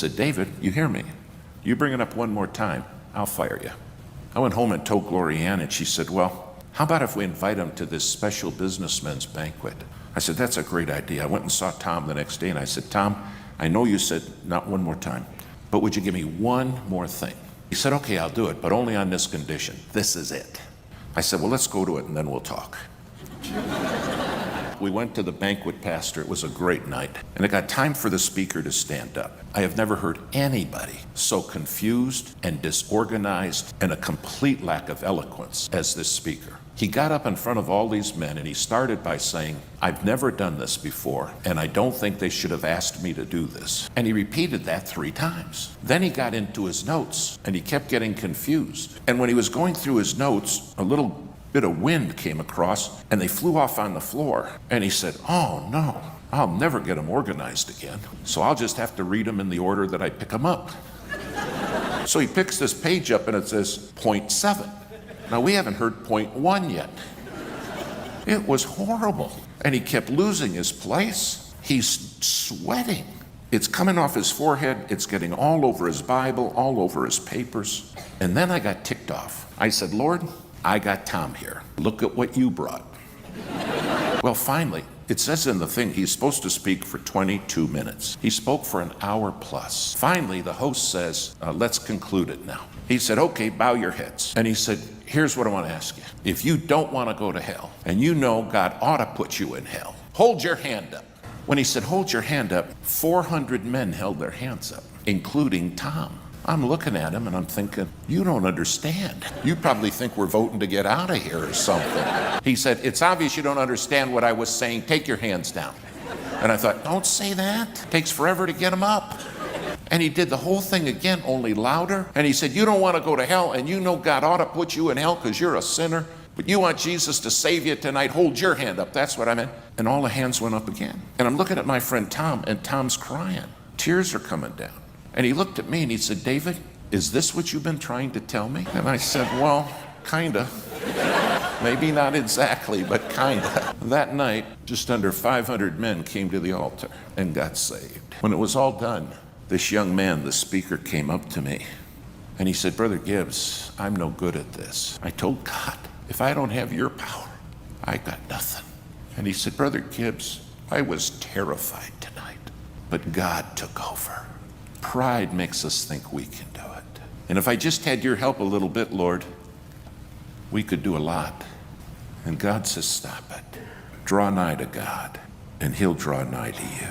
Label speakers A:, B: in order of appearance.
A: said, David, you hear me? You bring it up one more time, I'll fire you. I went home and told Gloria Ann, and she said, well, how about if we invite him to this special businessman's banquet? I said, that's a great idea. I went and saw Tom the next day, and I said, Tom, I know you said not one more time, but would you give me one more thing? He said, okay, I'll do it, but only on this condition. This is it. I said, well, let's go to it, and then we'll talk. We went to the banquet, Pastor. It was a great night. And it got time for the speaker to stand up. I have never heard anybody so confused and disorganized and a complete lack of eloquence as this speaker. He got up in front of all these men and he started by saying, I've never done this before, and I don't think they should have asked me to do this. And he repeated that 3 times. Then he got into his notes and he kept getting confused. And when he was going through his notes, a little bit of wind came across and they flew off on the floor. And he said, oh no, I'll never get them organized again. So I'll just have to read them in the order that I pick them up. So he picks this page up and it says point 7. Now we haven't heard point 1 yet. It was horrible. And he kept losing his place. He's sweating. It's coming off his forehead. It's getting all over his Bible, all over his papers. And then I got ticked off. I said, Lord, I got Tom here. Look at what you brought. Well, finally, it says in the thing he's supposed to speak for 22 minutes. He spoke for an hour plus. Finally, the host says, let's conclude it now. He said, okay, bow your heads. And he said, here's what I want to ask you. If you don't want to go to hell, and you know God ought to put you in hell, hold your hand up. When he said, hold your hand up, 400 men held their hands up, including Tom. I'm looking at him and I'm thinking, you don't understand. You probably think we're voting to get out of here or something. He said, it's obvious you don't understand what I was saying. Take your hands down. And I thought, don't say that. It takes forever to get them up. And he did the whole thing again, only louder. And he said, you don't want to go to hell, and you know God ought to put you in hell because you're a sinner, but you want Jesus to save you tonight. Hold your hand up. That's what I meant. And all the hands went up again. And I'm looking at my friend Tom, and Tom's crying. Tears are coming down. And he looked at me and he said, David, is this what you've been trying to tell me? And I said, well, kinda. Maybe not exactly, but kinda. That night, just under 500 men came to the altar and got saved. When it was all done, this young man, the speaker, came up to me and he said, Brother Gibbs, I'm no good at this. I told God, if I don't have your power, I got nothing. And he said, Brother Gibbs, I was terrified tonight, but God took over. Pride makes us think we can do it. And if I just had your help a little bit, Lord, we could do a lot. And God says, stop it. Draw nigh to God, and he'll draw nigh to you.